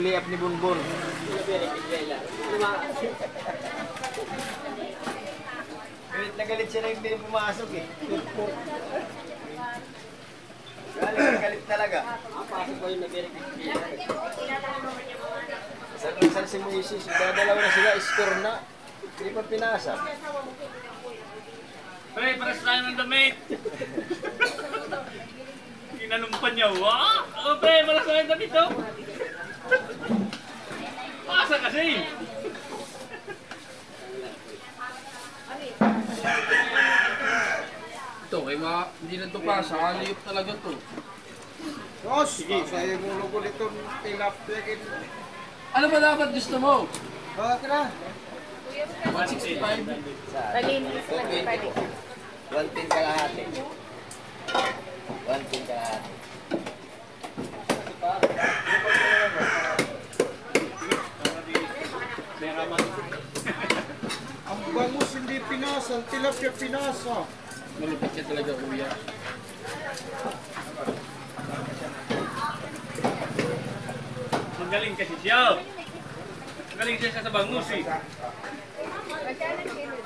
Liap ni Bunbun. Galit na galit siya na hindi pumasok eh. Galit talaga. Saan si Moises? Dadalaw na sila, score na. Hindi pa pinasa. Pre, paras tayo ng damit. Kinanumpan niya, wah! Oh, pre, paras tayo ng damit, oh! Pasa kasi! Ito, kay mga hindi na ito pasa, aliyop talaga ito. Oh, sige. Saya mo logo dito, tilapia. Ano ba dapat gusto mo? Bakit na? 165. Malinis lang yung balik. 110 kalahati. 110 kalahati. Ang bangus hindi pinasa, ang tilapia pinasa. Malupit ka talaga, kuya. Magaling kasi siya. Magaling siya sa bangus, eh. Magkano kilo?